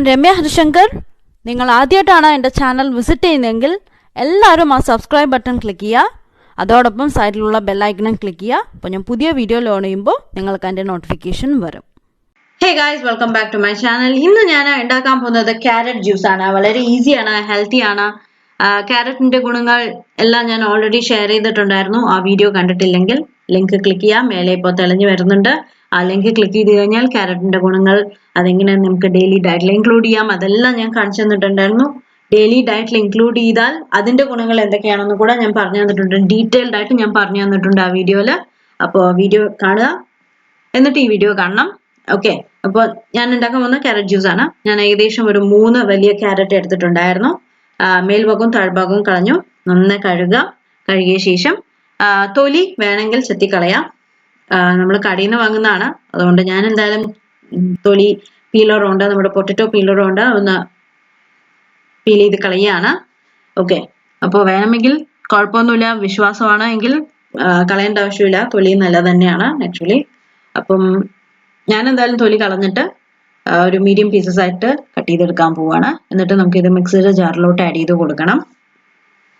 Ramya Harishankar. നിങ്ങൾ ആദ്യമായിട്ടാണ് എൻ്റെ ചാനൽ വിസിറ്റ് ചെയ്യുന്നതെങ്കിൽ എല്ലാവരും ആ സബ്സ്ക്രൈബ് ബട്ടൺ ക്ലിക്ക് ചെയ്യുക. അതോടൊപ്പം സൈഡിലുള്ള ബെൽ ഐക്കണും ക്ലിക്ക് ചെയ്യുക. അപ്പോൾ ഞാൻ പുതിയ വീഡിയോ ലോഡ് ചെയ്യുമ്പോൾ നിങ്ങൾക്ക് അതിൻ്റെ നോട്ടിഫിക്കേഷൻ വരും. Hey guys, welcome back to my channel. ഇന്ന് ഞാൻ ഉണ്ടാക്കാൻ പോകുന്നത് ക്യാരറ്റ് ജ്യൂസ് ആണ്. വളരെ ഈസി ആണ്, ഹെൽത്തി ആണ്. ക്യാരറ്റിന്റെ ഗുണങ്ങൾ എല്ലാം ഞാൻ ഓൾറെഡി ഷെയർ ചെയ്തിട്ടുണ്ടായിരുന്നു. ആ വീഡിയോ കണ്ടിട്ടില്ലെങ്കിൽ ലിങ്ക് ക്ലിക്ക് ചെയ്യാം. മേലെ ഇപ്പോൾ തെളിഞ്ഞു വരുന്നുണ്ട്. ആ ലിങ്ക് ക്ലിക്ക് ചെയ്ത് കഴിഞ്ഞാൽ ക്യാരറ്റിന്റെ ഗുണങ്ങൾ അതെങ്ങനെ നമുക്ക് ഡെയിലി ഡയറ്റിൽ ഇൻക്ലൂഡ് ചെയ്യാം അതെല്ലാം ഞാൻ കാണിച്ചു തന്നിട്ടുണ്ടായിരുന്നു. ഡെയിലി ഡയറ്റിൽ ഇൻക്ലൂഡ് ചെയ്താൽ അതിന്റെ ഗുണങ്ങൾ എന്തൊക്കെയാണെന്ന് കൂടെ ഞാൻ പറഞ്ഞു തന്നിട്ടുണ്ട്. ഡീറ്റെയിൽഡ് ആയിട്ട് ഞാൻ പറഞ്ഞു തന്നിട്ടുണ്ട് ആ വീഡിയോയിൽ. അപ്പോൾ വീഡിയോ കാണുക, എന്നിട്ട് ഈ വീഡിയോ കാണണം. ഓക്കെ, അപ്പോൾ ഞാൻ ഉണ്ടാക്കാൻ പോകുന്ന ക്യാരറ്റ് ജ്യൂസ് ആണ്. ഞാൻ ഏകദേശം ഒരു 3 വലിയ ക്യാരറ്റ് എടുത്തിട്ടുണ്ടായിരുന്നു. മേൽഭാഗവും താഴ്ഭാഗവും കളഞ്ഞു. നന്നായി കഴുകിയ ശേഷം തൊലി വേണമെങ്കിൽ ചെത്തിക്കളയാം. നമ്മൾ കടയിൽ നിന്ന് വാങ്ങുന്നതാണ്, അതുകൊണ്ട് ഞാൻ എന്തായാലും തൊലി പീലറുണ്ട്, നമ്മുടെ പൊട്ടറ്റോ പീലറുണ്ട്, ഒന്ന് പീൽ ചെയ്ത് കളയാണ്. ഓക്കെ, അപ്പോൾ വേണമെങ്കിൽ കുഴപ്പമൊന്നുമില്ല, വിശ്വാസമാണ് എങ്കിൽ കളയേണ്ട ആവശ്യമില്ല. തൊലി നല്ലത് തന്നെയാണ് ആക്ച്വലി. അപ്പം ഞാൻ എന്തായാലും തൊലി കളഞ്ഞിട്ട് ഒരു മീഡിയം പീസസ് ആയിട്ട് കട്ട് ചെയ്തെടുക്കാൻ പോവാണ്. എന്നിട്ട് നമുക്ക് ഇത് മിക്സിയുടെ ജാറിലോട്ട് ആഡ് ചെയ്ത് കൊടുക്കണം.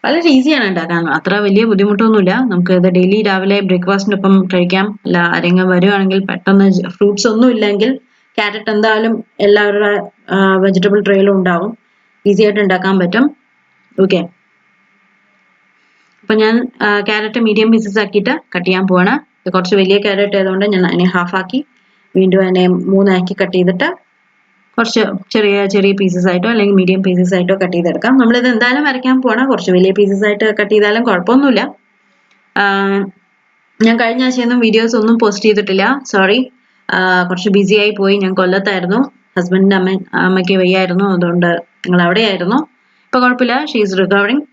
വളരെ ഈസിയാണ് ഉണ്ടാക്കാൻ, അത്ര വലിയ ബുദ്ധിമുട്ടൊന്നുമില്ല. നമുക്ക് ഇത് ഡെയിലി രാവിലെ ബ്രേക്ക്ഫാസ്റ്റിനൊപ്പം കഴിക്കാം. അല്ല ആരെങ്കിലും വരുവാണെങ്കിൽ പെട്ടെന്ന് ഫ്രൂട്ട്സ് ഒന്നും ഇല്ലെങ്കിൽ ക്യാരറ്റ് എന്തായാലും എല്ലാവരുടെ വെജിറ്റബിൾ ട്രേയിലും ഉണ്ടാവും. ഈസി ആയിട്ട് ഉണ്ടാക്കാൻ പറ്റും. ഓക്കെ, അപ്പൊ ഞാൻ ക്യാരറ്റ് മീഡിയം പീസസ് ആക്കിയിട്ട് കട്ട് ചെയ്യാൻ പോവാണ്. ഇത് കുറച്ച് വലിയ ക്യാരറ്റ് ആയതുകൊണ്ട് ഞാൻ അതിനെ ഹാഫ് ആക്കി വീണ്ടും അതിനെ 3 ആക്കി കട്ട് ചെയ്തിട്ട് കുറച്ച് ചെറിയ പീസസ് ആയിട്ടോ അല്ലെങ്കിൽ മീഡിയം പീസസ് ആയിട്ടോ കട്ട് ചെയ്തെടുക്കാം. നമ്മളിത് എന്തായാലും വരയ്ക്കാൻ പോവാണ്. കുറച്ച് വലിയ പീസസ് ആയിട്ട് കട്ട് ചെയ്താലും കുഴപ്പമൊന്നുമില്ല. ഞാൻ കഴിഞ്ഞ ആഴ്ചയൊന്നും വീഡിയോസ് ഒന്നും പോസ്റ്റ് ചെയ്തിട്ടില്ല, സോറി. കുറച്ച് ബിസി ആയി പോയി. ഞാൻ കൊല്ലത്തായിരുന്നു, ഹസ്ബൻഡിന്റെ അമ്മയ്ക്ക് വയ്യായിരുന്നു, അതുകൊണ്ട് ഞങ്ങൾ അവിടെയായിരുന്നു. ഇപ്പൊ കുഴപ്പമില്ല, ഷീസ് റിക്കവറിങ്.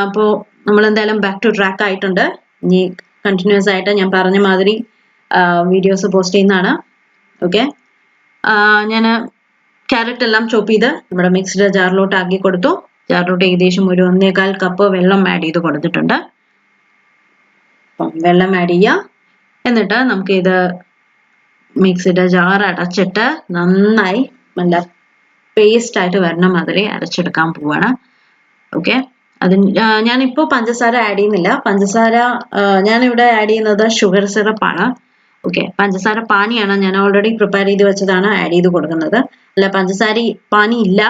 അപ്പോൾ നമ്മൾ എന്തായാലും ബാക്ക് ടു ട്രാക്ക് ആയിട്ടുണ്ട്. ഇനി കണ്ടിന്യൂസ് ആയിട്ട് ഞാൻ പറഞ്ഞ മാതിരി വീഡിയോസ് പോസ്റ്റ് ചെയ്യുന്നതാണ്. ഓക്കെ, ഞാൻ ക്യാരറ്റ് എല്ലാം ചോപ്പ് ചെയ്ത് നമ്മുടെ മിക്സ്ഡ് ജാറിലോട്ട് ആക്കി കൊടുത്തു. ജാറിലോട്ട് ഏകദേശം ഒരു 1.25 കപ്പ് വെള്ളം ആഡ് ചെയ്ത് കൊടുത്തിട്ടുണ്ട്. അപ്പം വെള്ളം ആഡ് ചെയ്യാം. എന്നിട്ട് നമുക്ക് ഇത് മിക്സിയുടെ ജാർ അടച്ചിട്ട് നന്നായി നല്ല പേസ്റ്റ് ആയിട്ട് വരണ മാതിരി അരച്ചെടുക്കാൻ പോവാണ്. ഓക്കെ, ഞാനിപ്പോൾ പഞ്ചസാര ആഡ് ചെയ്യുന്നില്ല. പഞ്ചസാര ഞാനിവിടെ ആഡ് ചെയ്യുന്നത് ഷുഗർ സിറപ്പാണ്. ഓക്കെ, പഞ്ചസാര പാനിയാണ്, ഞാൻ ഓൾറെഡി പ്രിപ്പയർ ചെയ്ത് വെച്ചതാണ് ആഡ് ചെയ്ത് കൊടുക്കുന്നത്. അല്ല പഞ്ചസാര പാനി ഇല്ല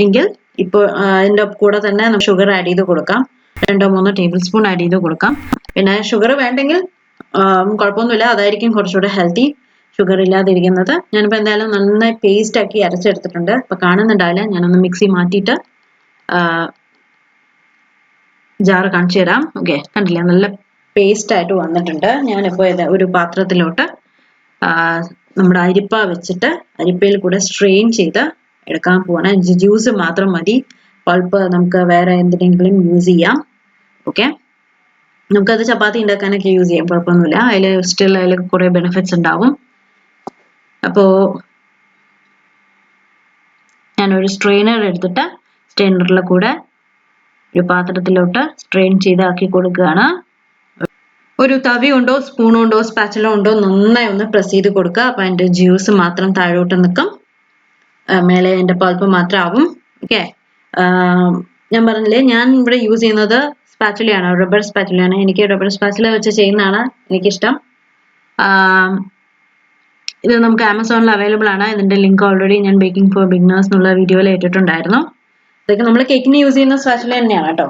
എങ്കിൽ ഇപ്പോൾ അതിൻ്റെ കൂടെ തന്നെ ഷുഗർ ആഡ് ചെയ്ത് കൊടുക്കാം. 2-3 ടേബിൾ സ്പൂൺ ആഡ് ചെയ്ത് കൊടുക്കാം. പിന്നെ ഷുഗർ വേണ്ടെങ്കിൽ കുഴപ്പമൊന്നുമില്ല, അതായിരിക്കും കുറച്ചുകൂടെ ഹെൽത്തി ഷുഗർ ഇല്ലാതിരിക്കുന്നത്. ഞാനിപ്പോൾ എന്തായാലും നന്നായി പേസ്റ്റ് ആക്കി അരച്ചെടുത്തിട്ടുണ്ട്. ഇപ്പൊ കാണുന്നുണ്ടാവില്ല, ഞാനൊന്ന് മിക്സി മാറ്റിയിട്ട് ജാറ് കാണിച്ചു തരാം. ഓക്കെ, കണ്ടില്ല, നല്ല പേസ്റ്റ് ആയിട്ട് വന്നിട്ടുണ്ട്. ഞാനിപ്പോൾ ഇത് ഒരു പാത്രത്തിലോട്ട് നമ്മുടെ അരിപ്പ വെച്ചിട്ട് അരിപ്പയിൽ കൂടെ സ്ട്രെയിൻ ചെയ്ത് എടുക്കാൻ പോവാണ്. ജ്യൂസ് മാത്രം മതി, പൾപ്പ് നമുക്ക് വേറെ എന്തിനെങ്കിലും യൂസ് ചെയ്യാം. ഓക്കെ, നമുക്കത് ചപ്പാത്തി ഉണ്ടാക്കാനൊക്കെ യൂസ് ചെയ്യാം, കുഴപ്പമൊന്നുമില്ല. അതിൽ കുറെ ബെനിഫിറ്റ്സ് ഉണ്ടാവും. അപ്പോ ഞാനൊരു സ്ട്രെയിനർ എടുത്തിട്ട് സ്ട്രെയിനറിലെ കൂടെ ഒരു പാത്രത്തിലോട്ട് സ്ട്രെയിൻ ചെയ്ത് ആക്കി കൊടുക്കുകയാണ്. ഒരു തവി ഉണ്ടോ, സ്പൂൺ ഉണ്ടോ, സ്പാച്ചുല ഉണ്ടോ, നന്നായി ഒന്ന് പ്രസ് ചെയ്ത് കൊടുക്കുക. അപ്പൊ അതിന്റെ ജ്യൂസ് മാത്രം താഴോട്ട് നിൽക്കും, മേലെ അതിന്റെ പൾപ്പ് മാത്രം ആവും. ഓക്കെ, ഞാൻ പറഞ്ഞില്ലേ, ഞാൻ ഇവിടെ യൂസ് ചെയ്യുന്നത് സ്പാച്ചുലയാണ്, റബ്ബർ സ്പാച്ചുലയാണ്. എനിക്ക് റബ്ബർ സ്പാച്ചുല വെച്ച് ചെയ്യുന്നതാണ് എനിക്കിഷ്ടം. ഇത് നമുക്ക് ആമസോണിൽ അവൈലബിൾ ആണ്. ഇതിന്റെ ലിങ്ക് ഓൾറെഡി ഞാൻ ബേക്കിംഗ് ഫോർ ബിഗിനേഴ്സ് എന്നുള്ള വീഡിയോയിൽ ഇട്ടിട്ടുണ്ടായിരുന്നു. ഇതൊക്കെ നമ്മൾ കേക്കിന് യൂസ് ചെയ്യുന്ന സ്പാച്ചുല തന്നെയാണ് കേട്ടോ.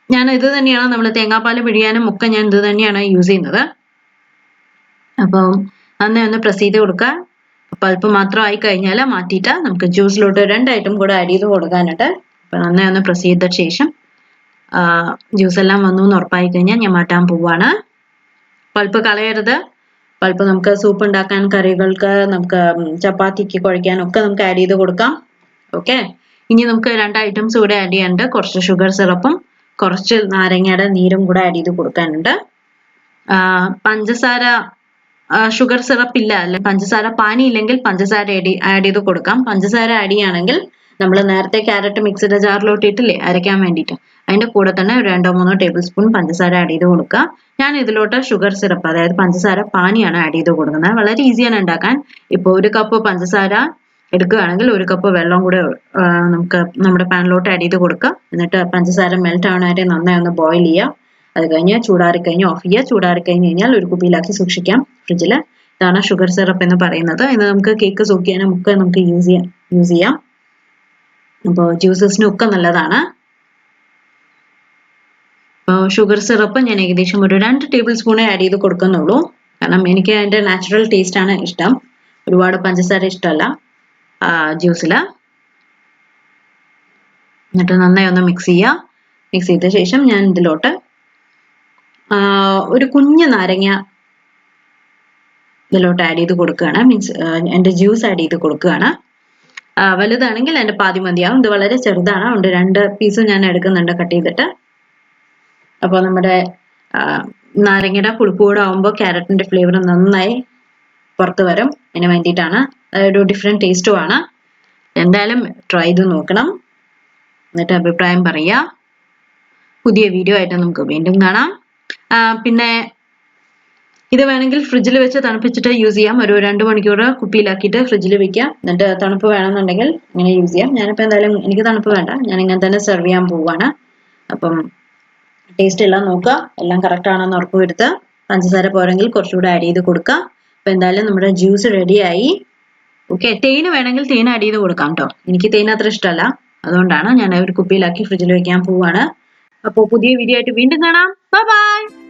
ഞാൻ ഇത് തന്നെയാണ്, നമ്മൾ തേങ്ങാപ്പാൽ പിഴിയാനും ഒക്കെ ഞാൻ ഇത് തന്നെയാണ് യൂസ് ചെയ്യുന്നത്. അപ്പം നന്നായി ഒന്ന് പ്രസ് ചെയ്ത് കൊടുക്കുക. പൾപ്പ് മാത്രം ആയി കഴിഞ്ഞാൽ മാറ്റിയിട്ട് നമുക്ക് ജ്യൂസിലോട്ട് 2 ഐറ്റം കൂടെ ആഡ് ചെയ്ത് കൊടുക്കാനായിട്ട്. അപ്പം നന്നായി ഒന്ന് പ്രസ് ചെയ്ത ശേഷം ജ്യൂസ് എല്ലാം വന്നു എന്ന് ഉറപ്പായി കഴിഞ്ഞാൽ ഞാൻ മാറ്റാൻ പോവാണ്. പൾപ്പ് കളയരുത്. പൾപ്പ് നമുക്ക് സൂപ്പ് ഉണ്ടാക്കാൻ, കറികൾക്ക്, നമുക്ക് ചപ്പാത്തിക്ക് കുഴയ്ക്കാനൊക്കെ നമുക്ക് ആഡ് ചെയ്ത് കൊടുക്കാം. ഓക്കെ, ഇനി നമുക്ക് 2 ഐറ്റംസ് കൂടെ ആഡ് ചെയ്യാനുണ്ട്. കുറച്ച് ഷുഗർ സിറപ്പും കുറച്ച് നാരങ്ങയുടെ നീരും കൂടെ ആഡ് ചെയ്ത് കൊടുക്കാനുണ്ട്. പഞ്ചസാര, ഷുഗർ സിറപ്പ് ഇല്ല, അല്ലെ പഞ്ചസാര പാനി ഇല്ലെങ്കിൽ പഞ്ചസാര ആഡ് ചെയ്ത് കൊടുക്കാം. പഞ്ചസാര ആഡ് ചെയ്യുകയാണെങ്കിൽ നമ്മൾ നേരത്തെ ക്യാരറ്റ് മിക്സിയുടെ ജാറിലോട്ട് ഇട്ടില്ലേ അരയ്ക്കാൻ വേണ്ടിയിട്ട്, അതിന്റെ കൂടെ തന്നെ 2-3 ടേബിൾ സ്പൂൺ പഞ്ചസാര ആഡ് ചെയ്ത് കൊടുക്കുക. ഞാൻ ഇതിലോട്ട് ഷുഗർ സിറപ്പ്, അതായത് പഞ്ചസാര പാനിയാണ് ആഡ് ചെയ്ത് കൊടുക്കുന്നത്. വളരെ ഈസിയാണ് ഉണ്ടാക്കാൻ. ഇപ്പോൾ 1 കപ്പ് പഞ്ചസാര എടുക്കുകയാണെങ്കിൽ 1 കപ്പ് വെള്ളം കൂടെ നമുക്ക് നമ്മുടെ പാനിലോട്ട് ആഡ് ചെയ്ത് കൊടുക്കാം. എന്നിട്ട് പഞ്ചസാര മെൽറ്റ് ആവണവരെ നന്നായി ഒന്ന് ബോയിൽ ചെയ്യുക. അത് കഴിഞ്ഞ് ചൂടാറിക്കഴിഞ്ഞ് ഓഫ് ചെയ്യുക. ചൂടാറിക്കഴിഞ്ഞ് കഴിഞ്ഞാൽ ഒരു കുപ്പിയിലാക്കി സൂക്ഷിക്കാം ഫ്രിഡ്ജിൽ. ഇതാണ് ഷുഗർ സിറപ്പ് എന്ന് പറയുന്നത്. ഇത് നമുക്ക് കേക്ക് സോക്ക് ചെയ്യാനും ഒക്കെ നമുക്ക് യൂസ് ചെയ്യാം. അപ്പോൾ ജ്യൂസസിനും ഒക്കെ നല്ലതാണ്. ഷുഗർ സിറപ്പ് ഞാൻ ഏകദേശം ഒരു 2 ടേബിൾ സ്പൂണേ ആഡ് ചെയ്ത് കൊടുക്കുന്നുള്ളൂ. കാരണം എനിക്ക് അതിൻ്റെ നാച്ചുറൽ ടേസ്റ്റ് ആണ് ഇഷ്ടം. ഒരുപാട് പഞ്ചസാര ഇഷ്ടമല്ല ജ്യൂസിൽ. എന്നിട്ട് നന്നായി ഒന്ന് മിക്സ് ചെയ്യുക. മിക്സ് ചെയ്ത ശേഷം ഞാൻ ഇതിലോട്ട് ഒരു കുഞ്ഞ് നാരങ്ങ ഇതിലോട്ട് ആഡ് ചെയ്ത് കൊടുക്കുകയാണ്. മീൻസ് എൻ്റെ ജ്യൂസ് ആഡ് ചെയ്ത് കൊടുക്കുകയാണ്. വലുതാണെങ്കിൽ എൻ്റെ പാതി മതിയാവും. ഇത് വളരെ ചെറുതാണ്, അതുകൊണ്ട് 2 പീസ് ഞാൻ എടുക്കുന്നുണ്ട് കട്ട് ചെയ്തിട്ട്. അപ്പോൾ നമ്മുടെ നാരങ്ങയുടെ പുളിപ്പ് കൂടെ ആകുമ്പോൾ ക്യാരറ്റിൻ്റെ ഫ്ലേവർ നന്നായി പുറത്ത് വരും. അതിന് വേണ്ടിയിട്ടാണ്. ഒരു ഡിഫറെൻറ്റ് ടേസ്റ്റുമാണ്. എന്തായാലും ട്രൈ ചെയ്ത് നോക്കണം. എന്നിട്ട് അഭിപ്രായം പറയുക. പുതിയ വീഡിയോ ആയിട്ട് നമുക്ക് വീണ്ടും കാണാം. പിന്നെ ഇത് വേണമെങ്കിൽ ഫ്രിഡ്ജിൽ വെച്ച് തണുപ്പിച്ചിട്ട് യൂസ് ചെയ്യാം. ഒരു 2 മണിക്കൂർ കുപ്പിയിലാക്കിയിട്ട് ഫ്രിഡ്ജിൽ വെക്കുക. എന്നിട്ട് തണുപ്പ് വേണമെന്നുണ്ടെങ്കിൽ ഇങ്ങനെ യൂസ് ചെയ്യാം. ഞാനിപ്പോൾ എന്തായാലും എനിക്ക് തണുപ്പ് വേണ്ട, ഞാൻ ഇങ്ങനെ തന്നെ സെർവ് ചെയ്യാൻ പോവുകയാണ്. അപ്പം ടേസ്റ്റ് എല്ലാം നോക്കുക, എല്ലാം കറക്റ്റ് ആണെന്ന് ഉറപ്പ് വരുത്തുക. പഞ്ചസാര പോരെങ്കിൽ കുറച്ചുകൂടെ ആഡ് ചെയ്ത് കൊടുക്കുക. അപ്പോൾ എന്തായാലും നമ്മുടെ ജ്യൂസ് റെഡിയായി. ഓക്കെ, തേന് വേണമെങ്കിൽ തേൻ ആഡ് ചെയ്ത് കൊടുക്കാം കേട്ടോ. എനിക്ക് തേൻ അത്ര ഇഷ്ടമല്ല, അതുകൊണ്ടാണ് ഞാൻ ഒരു കുപ്പിയിലാക്കി ഫ്രിഡ്ജിൽ വെക്കാൻ പോവുകയാണ്. അപ്പോൾ പുതിയ വീഡിയോ ആയിട്ട് വീണ്ടും കാണാം. Bye bye.